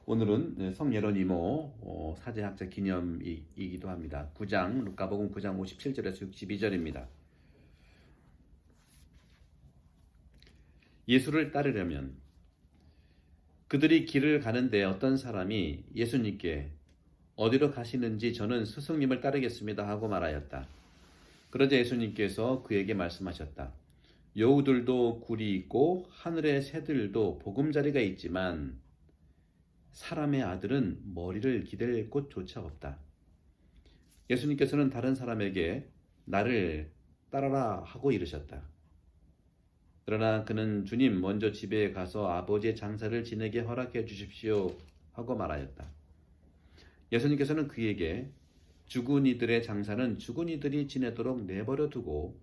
오늘은 성 예로니모 사제학자 기념이기도 합니다. 루카복음 9장 57절에서 62절입니다. 예수를 따르려면 그들이 길을 가는데 어떤 사람이 예수님께 어디로 가시는지 저는 스승님을 따르겠습니다 하고 말하였다. 그러자 예수님께서 그에게 말씀하셨다. 여우들도 굴이 있고 하늘의 새들도 보금자리가 있지만 사람의 아들은 머리를 기댈 곳조차 없다. 예수님께서는 다른 사람에게 나를 따라라 하고 이르셨다. 그러나 그는 주님 먼저 집에 가서 아버지의 장사를 지내게 허락해 주십시오 하고 말하였다. 예수님께서는 그에게 죽은 이들의 장사는 죽은 이들이 지내도록 내버려 두고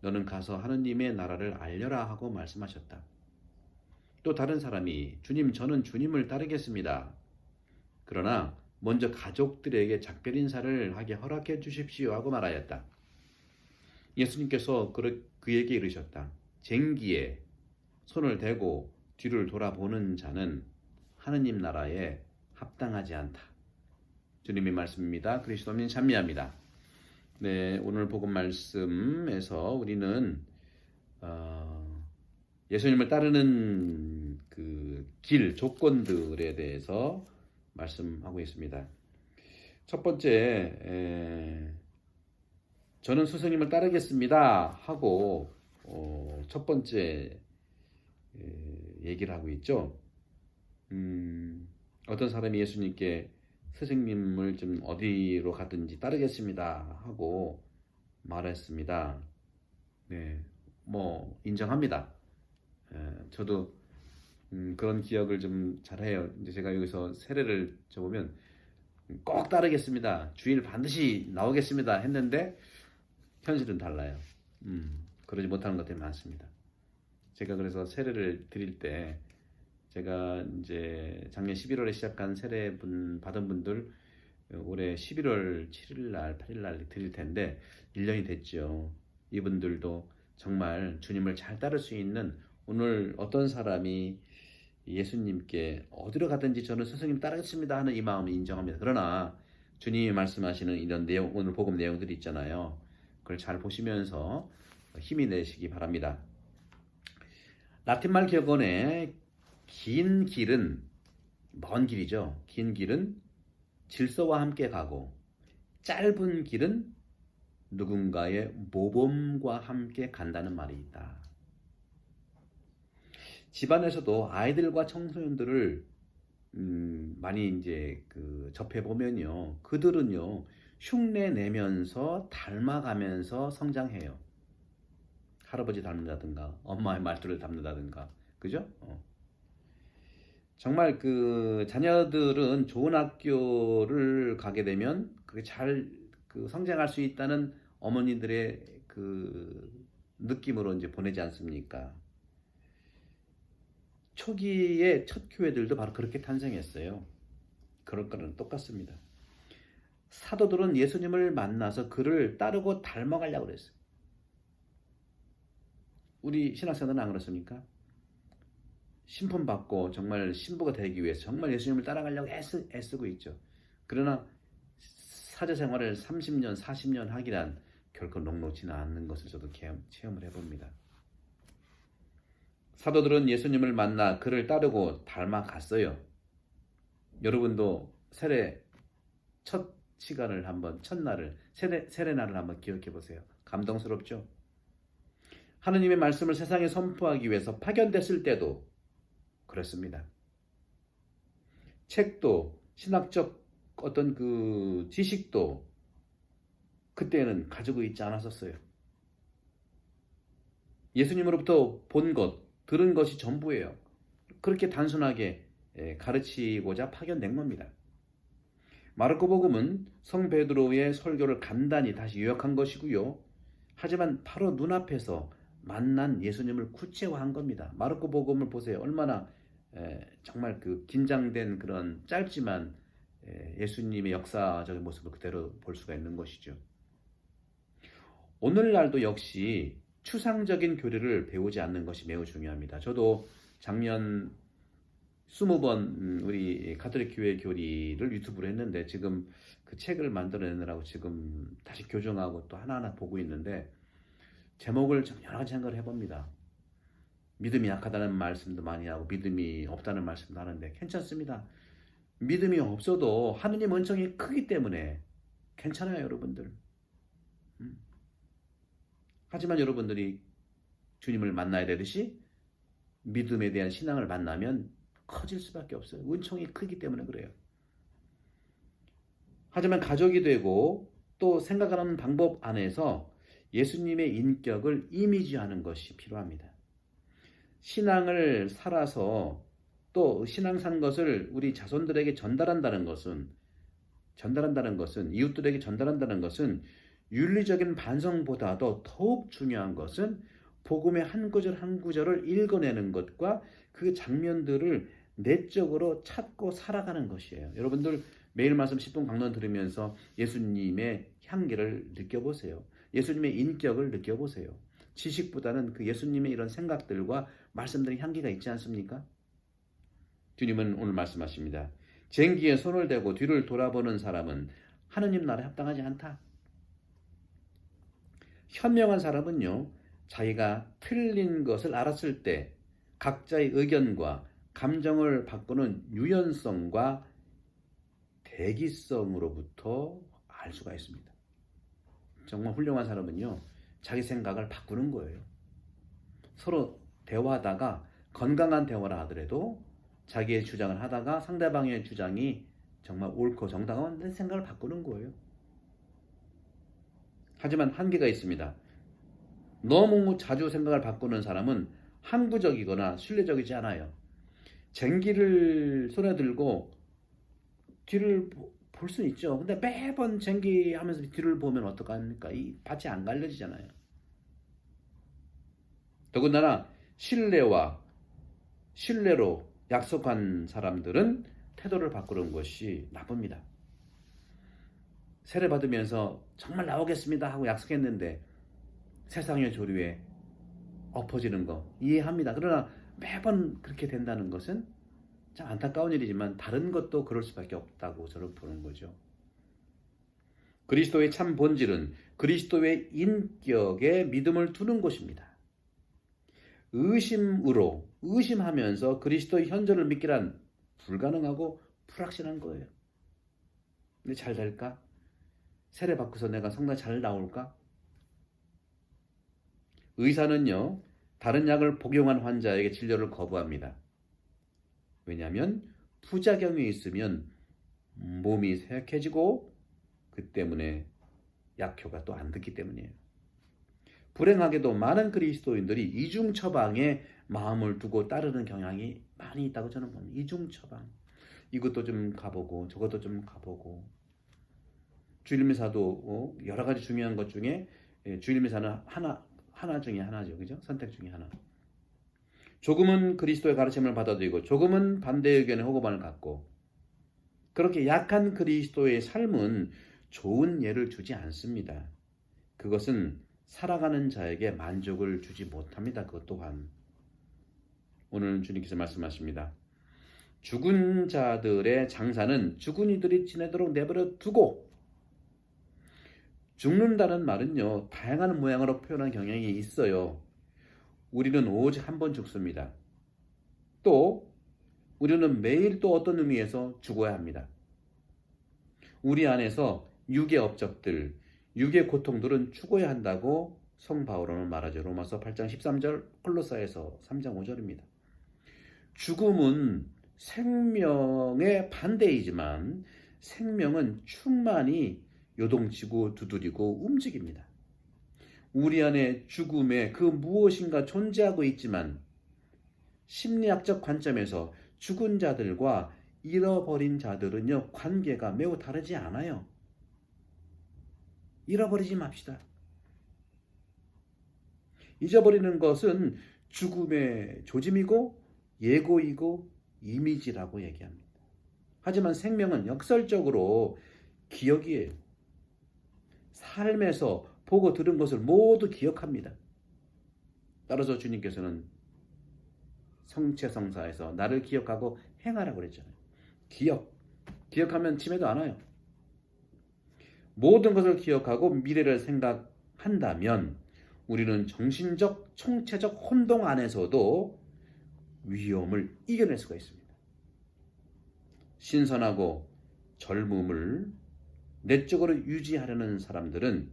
너는 가서 하느님의 나라를 알려라 하고 말씀하셨다. 또 다른 사람이 주님 저는 주님을 따르겠습니다. 그러나 먼저 가족들에게 작별 인사를 하게 허락해 주십시오 하고 말하였다. 예수님께서 그에게 이르셨다. 쟁기에 손을 대고 뒤를 돌아보는 자는 하느님 나라에 합당하지 않다. 주님의 말씀입니다. 그리스도님 찬미합니다. 네, 오늘 복음 말씀에서 우리는 예수님을 따르는 그 길, 조건들에 대해서 말씀하고 있습니다. 첫 번째, 저는 스승님을 따르겠습니다 하고 첫 번째 얘기를 하고 있죠. 어떤 사람이 예수님께 스승님을 좀 어디로 가든지 따르겠습니다 하고 말했습니다. 네, 뭐 인정합니다. 저도 그런 기억을 좀 잘해요. 이제 제가 여기서 세례를 줘보면 꼭 따르겠습니다. 주일 반드시 나오겠습니다 했는데 현실은 달라요. 그러지 못하는 것들이 많습니다. 제가 그래서 세례를 드릴 때 제가 이제 작년 11월에 시작한 세례 받은 분들 올해 11월 7일 날, 8일 날 드릴 텐데 1년이 됐죠. 이분들도 정말 주님을 잘 따를 수 있는 오늘 어떤 사람이 예수님께 어디로 가든지 저는 스승님 따르겠습니다 하는 이 마음을 인정합니다. 그러나 주님이 말씀하시는 이런 내용, 오늘 복음 내용들이 있잖아요. 그걸 잘 보시면서 힘이 내시기 바랍니다. 라틴말 격언에 긴 길은 먼 길이죠. 긴 길은 질서와 함께 가고 짧은 길은 누군가의 모범과 함께 간다는 말이 있다. 집안에서도 아이들과 청소년들을 많이 이제 접해 보면요, 그들은요 흉내 내면서 닮아가면서 성장해요. 할아버지 닮는다든가, 엄마의 말투를 닮는다든가, 그죠? 정말 자녀들은 좋은 학교를 가게 되면 그게 잘 성장할 수 있다는 어머니들의 느낌으로 이제 보내지 않습니까? 초기의 첫 교회들도 바로 그렇게 탄생했어요. 그럴 거는 똑같습니다. 사도들은 예수님을 만나서 그를 따르고 닮아가려고 그랬어요. 우리 신학생들은 안 그렇습니까? 신분 받고 정말 신부가 되기 위해서 정말 예수님을 따라가려고 애쓰고 있죠. 그러나 사제 생활을 30년, 40년 하기란 결코 녹록지는 않는 것을 저도 체험을 해봅니다. 사도들은 예수님을 만나 그를 따르고 닮아갔어요. 여러분도 세례 첫 시간을 한번, 첫날을, 세례날을 한번 기억해 보세요. 감동스럽죠? 하느님의 말씀을 세상에 선포하기 위해서 파견됐을 때도 그렇습니다. 책도, 신학적 어떤 지식도 그때는 가지고 있지 않았었어요. 예수님으로부터 본 것, 들은 것이 전부예요. 그렇게 단순하게 가르치고자 파견된 겁니다. 마르코복음은 성 베드로의 설교를 간단히 다시 요약한 것이고요. 하지만 바로 눈앞에서 만난 예수님을 구체화한 겁니다. 마르코복음을 보세요. 얼마나 정말 긴장된 그런 짧지만 예수님의 역사적인 모습을 그대로 볼 수가 있는 것이죠. 오늘날도 역시 추상적인 교리를 배우지 않는 것이 매우 중요합니다. 저도 작년 20번 우리 가톨릭 교회 교리를 유튜브로 했는데 지금 그 책을 만들어내느라고 지금 다시 교정하고 또 하나하나 보고 있는데 제목을 좀 여러 가지 생각을 해봅니다. 믿음이 약하다는 말씀도 많이 하고 믿음이 없다는 말씀도 하는데 괜찮습니다. 믿음이 없어도 하느님 은총이 크기 때문에 괜찮아요, 여러분들. 하지만 여러분들이 주님을 만나야 되듯이 믿음에 대한 신앙을 만나면 커질 수밖에 없어요. 은총이 크기 때문에 그래요. 하지만 가족이 되고 또 생각하는 방법 안에서 예수님의 인격을 이미지하는 것이 필요합니다. 신앙을 살아서 또 신앙 산 것을 우리 자손들에게 전달한다는 것은 이웃들에게 전달한다는 것은 윤리적인 반성보다도 더욱 중요한 것은 복음의 한 구절 한 구절을 읽어내는 것과 그 장면들을 내적으로 찾고 살아가는 것이에요. 여러분들 매일 말씀 10분 강론 들으면서 예수님의 향기를 느껴보세요. 예수님의 인격을 느껴보세요. 지식보다는 그 예수님의 이런 생각들과 말씀들의 향기가 있지 않습니까? 주님은 오늘 말씀하십니다. 쟁기에 손을 대고 뒤를 돌아보는 사람은 하느님 나라에 합당하지 않다. 현명한 사람은요, 자기가 틀린 것을 알았을 때 각자의 의견과 감정을 바꾸는 유연성과 대기성으로부터 알 수가 있습니다. 정말 훌륭한 사람은요, 자기 생각을 바꾸는 거예요. 서로 대화하다가 건강한 대화를 하더라도 자기의 주장을 하다가 상대방의 주장이 정말 옳고 정당한 내 생각을 바꾸는 거예요. 하지만 한계가 있습니다. 너무 자주 생각을 바꾸는 사람은 항구적이거나 신뢰적이지 않아요. 쟁기를 손에 들고 뒤를 볼 수는 있죠. 근데 매번 쟁기하면서 뒤를 보면 어떡합니까? 이 밭이 안 갈려지잖아요. 더군다나 신뢰로 약속한 사람들은 태도를 바꾸는 것이 나쁩니다. 세례 받으면서 정말 나오겠습니다 하고 약속했는데 세상의 조류에 엎어지는 거 이해합니다. 그러나 매번 그렇게 된다는 것은 참 안타까운 일이지만 다른 것도 그럴 수밖에 없다고 저는 보는 거죠. 그리스도의 참 본질은 그리스도의 인격에 믿음을 두는 것입니다. 의심하면서 그리스도의 현존을 믿기란 불가능하고 불확실한 거예요. 근데 잘 될까? 세례 받고서 내가 성당 잘 나올까? 의사는요, 다른 약을 복용한 환자에게 진료를 거부합니다. 왜냐하면 부작용이 있으면 몸이 쇠약해지고 그 때문에 약효가 또 안 듣기 때문이에요. 불행하게도 많은 그리스도인들이 이중 처방에 마음을 두고 따르는 경향이 많이 있다고 저는 봅니다. 이중 처방. 이것도 좀 가보고 저것도 좀 가보고. 주일미사도 여러 가지 중요한 것 중에 주일미사는 하나 중에 하나죠. 그죠? 선택 중에 하나. 조금은 그리스도의 가르침을 받아들이고 조금은 반대 의견의 호구반을 갖고 그렇게 약한 그리스도의 삶은 좋은 예를 주지 않습니다. 그것은 살아가는 자에게 만족을 주지 못합니다. 그것 또한. 오늘 주님께서 말씀하십니다. 죽은 자들의 장사는 죽은 이들이 지내도록 내버려 두고 죽는다는 말은요. 다양한 모양으로 표현한 경향이 있어요. 우리는 오직 한 번 죽습니다. 또 우리는 매일 또 어떤 의미에서 죽어야 합니다. 우리 안에서 육의 업적들, 육의 고통들은 죽어야 한다고 성 바울은 말하죠. 로마서 8장 13절, 콜로사에서 3장 5절입니다. 죽음은 생명의 반대이지만 생명은 충만히 요동치고 두드리고 움직입니다. 우리 안에 죽음의 그 무엇인가 존재하고 있지만 심리학적 관점에서 죽은 자들과 잃어버린 자들은요, 관계가 매우 다르지 않아요. 잃어버리지 맙시다. 잊어버리는 것은 죽음의 조짐이고 예고이고 이미지라고 얘기합니다. 하지만 생명은 역설적으로 기억이에요. 삶에서 보고 들은 것을 모두 기억합니다. 따라서 주님께서는 성체성사에서 나를 기억하고 행하라고 그랬잖아요. 기억하면 치매도 안 와요. 모든 것을 기억하고 미래를 생각한다면 우리는 정신적, 총체적 혼동 안에서도 위험을 이겨낼 수가 있습니다. 신선하고 젊음을 내적으로 유지하려는 사람들은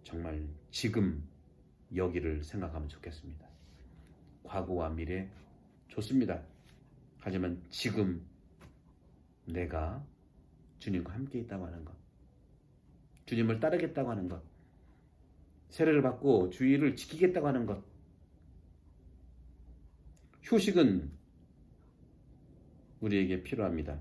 정말 지금 여기를 생각하면 좋겠습니다. 과거와 미래 좋습니다. 하지만 지금 내가 주님과 함께 있다고 하는 것, 주님을 따르겠다고 하는 것, 세례를 받고 주의를 지키겠다고 하는 것, 휴식은 우리에게 필요합니다.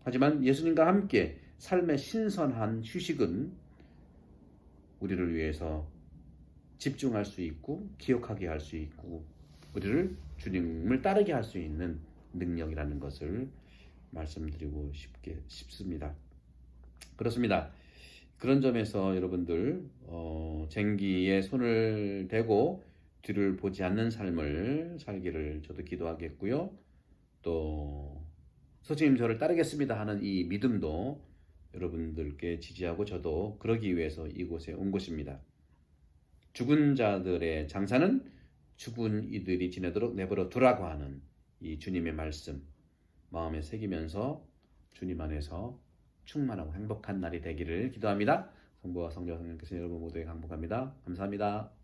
하지만 예수님과 함께 삶의 신선한 휴식은 우리를 위해서 집중할 수 있고 기억하게 할 수 있고 우리를 주님을 따르게 할 수 있는 능력이라는 것을 말씀드리고 싶습니다. 그렇습니다. 그런 점에서 여러분들 쟁기에 손을 대고 뒤를 보지 않는 삶을 살기를 저도 기도하겠고요. 또 스승님 저를 따르겠습니다 하는 이 믿음도 여러분들께 지지하고 저도 그러기 위해서 이곳에 온 것입니다. 죽은 자들의 장사는 죽은 이들이 지내도록 내버려 두라고 하는 이 주님의 말씀 마음에 새기면서 주님 안에서 충만하고 행복한 날이 되기를 기도합니다. 성부와 성자와 성령께서 여러분 모두에게 강복합니다. 감사합니다.